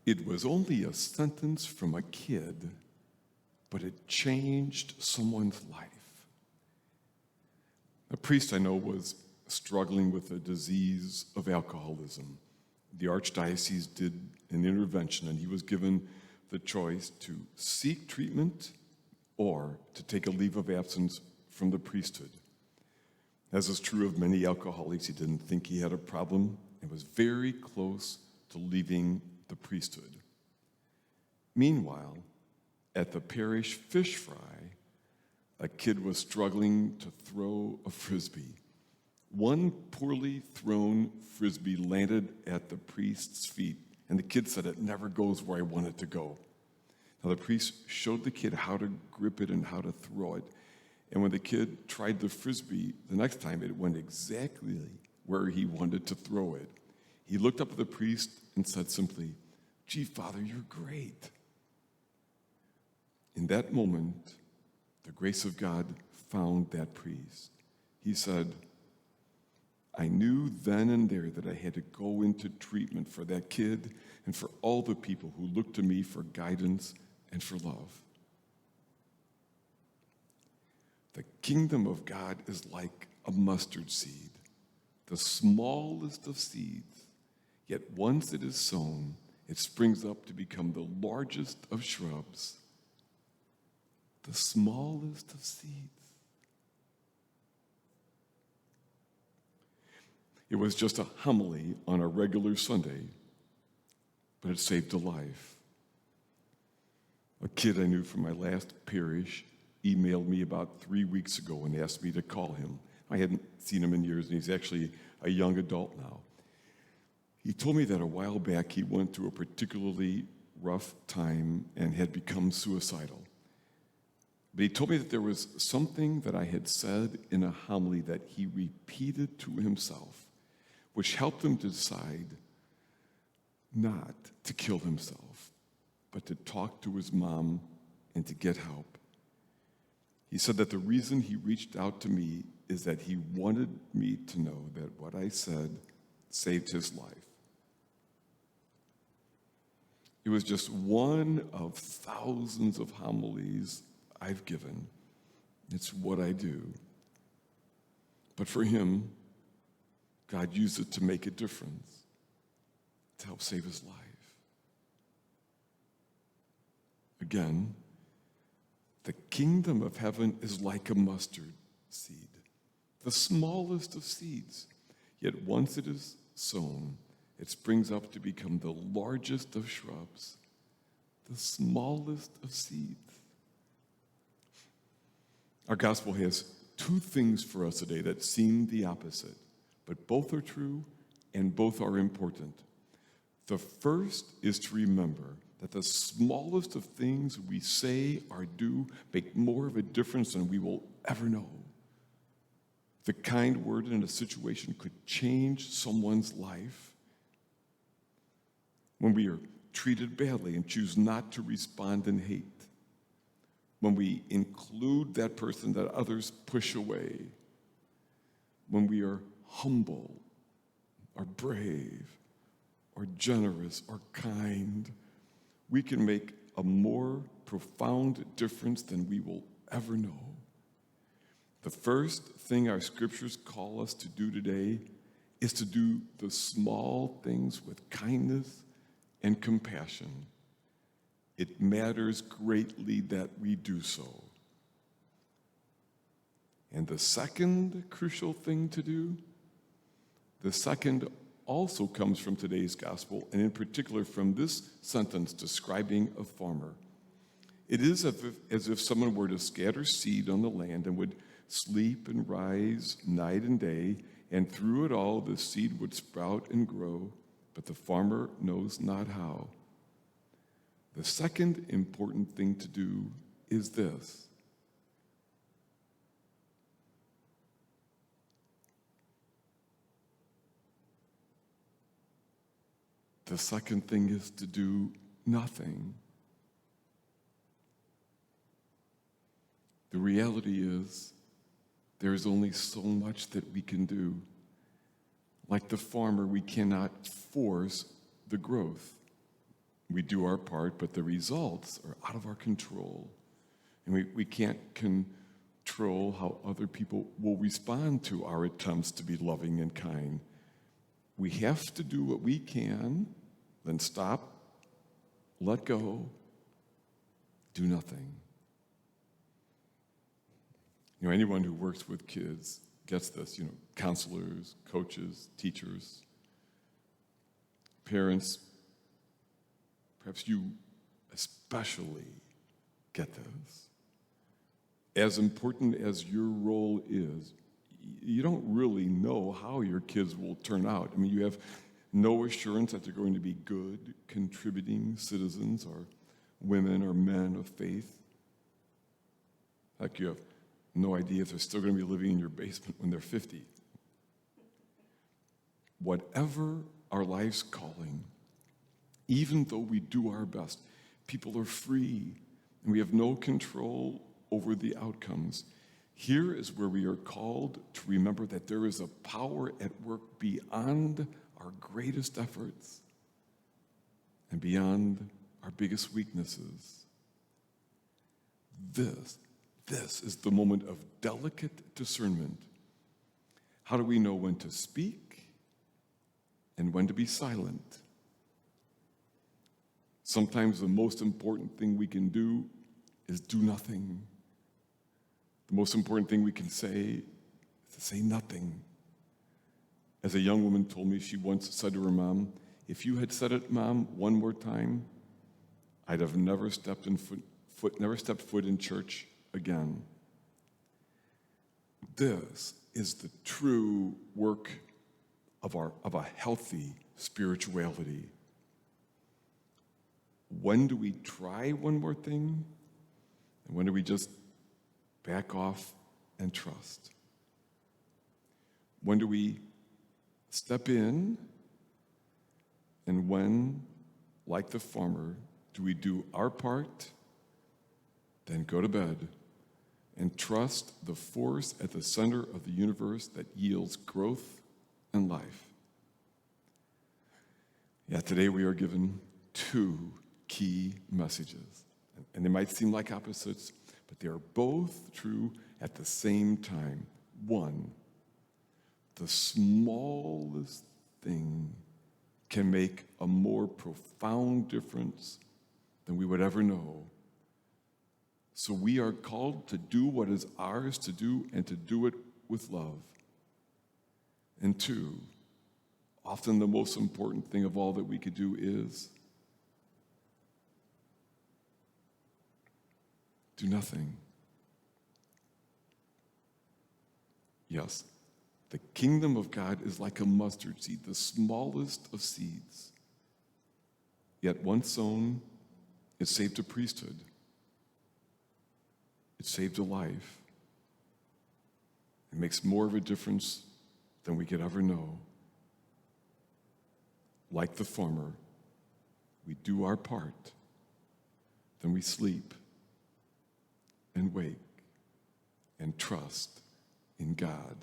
It was only a sentence from a kid, but it changed someone's life. A priest I know was struggling with a disease of alcoholism. The archdiocese did an intervention, and he was given the choice to seek treatment or to take a leave of absence from the priesthood. As is true of many alcoholics, he didn't think he had a problem and was very close to leaving the priesthood. Meanwhile, at the parish fish fry, a kid was struggling to throw a frisbee. One poorly thrown frisbee landed at the priest's feet, and the kid said, "It never goes where I want it to go." Now, the priest showed the kid how to grip it and how to throw it. And when the kid tried the frisbee, the next time it went exactly where he wanted to throw it. He looked up at the priest and said simply, "Gee, Father, you're great." In that moment, the grace of God found that priest. He said, "I knew then and there that I had to go into treatment for that kid and for all the people who looked to me for guidance and for love." The kingdom of God is like a mustard seed, the smallest of seeds, yet once it is sown, it springs up to become the largest of shrubs, the smallest of seeds. It was just a homily on a regular Sunday, but it saved a life. A kid I knew from my last parish emailed me about 3 weeks ago and asked me to call him. I hadn't seen him in years, and he's actually a young adult now. He told me that a while back he went through a particularly rough time and had become suicidal. But he told me that there was something that I had said in a homily that he repeated to himself, which helped him decide not to kill himself, but to talk to his mom and to get help. He said that the reason he reached out to me is that he wanted me to know that what I said saved his life. It was just one of thousands of homilies I've given. It's what I do. But for him, God used it to make a difference, to help save his life. Again, the kingdom of heaven is like a mustard seed, the smallest of seeds. Yet once it is sown, it springs up to become the largest of shrubs, the smallest of seeds. Our gospel has two things for us today that seem the opposite, but both are true and both are important. The first is to remember that the smallest of things we say or do make more of a difference than we will ever know. The kind word in a situation could change someone's life. When we are treated badly and choose not to respond in hate. When we include that person that others push away. When we are humble or brave or generous or kind, we can make a more profound difference than we will ever know. The first thing our scriptures call us to do today is to do the small things with kindness and compassion. It matters greatly that we do so. And the second crucial thing to do, the second also comes from today's gospel, and in particular from this sentence describing a farmer. It is as if someone were to scatter seed on the land and would sleep and rise night and day, and through it all the seed would sprout and grow, but the farmer knows not how. The second important thing to do is this. The second thing is to do nothing. The reality is there is only so much that we can do. Like the farmer, we cannot force the growth. We do our part, but the results are out of our control. And we can't control how other people will respond to our attempts to be loving and kind. We have to do what we can, then stop, let go, do nothing. Anyone who works with kids gets this, counselors, coaches, teachers, parents. Perhaps you especially get this. As important as your role is, you don't really know how your kids will turn out. You have no assurance that they're going to be good, contributing citizens or women or men of faith. Like you have no idea if they're still going to be living in your basement when they're 50. Whatever our life's calling, even though we do our best, people are free and we have no control over the outcomes. Here is where we are called to remember that there is a power at work beyond our greatest efforts and beyond our biggest weaknesses. This is the moment of delicate discernment. How do we know when to speak and when to be silent? Sometimes the most important thing we can do is do nothing. The most important thing we can say is to say nothing. As a young woman told me, she once said to her mom, "If you had said it, Mom, one more time, I'd have never stepped foot in church again." This is the true work of a healthy spirituality. When do we try one more thing? And when do we just back off and trust? When do we step in? And when, like the farmer, do we do our part, then go to bed and trust the force at the center of the universe that yields growth and life? Yeah, today we are given two key messages. And they might seem like opposites, but they are both true at the same time. One, the smallest thing can make a more profound difference than we would ever know. So we are called to do what is ours to do and to do it with love. And two, often the most important thing of all that we could do is do nothing. Yes, the kingdom of God is like a mustard seed, the smallest of seeds. Yet once sown, it saved a priesthood. It saved a life. It makes more of a difference than we could ever know. Like the farmer, we do our part, then we sleep and wake and trust in God.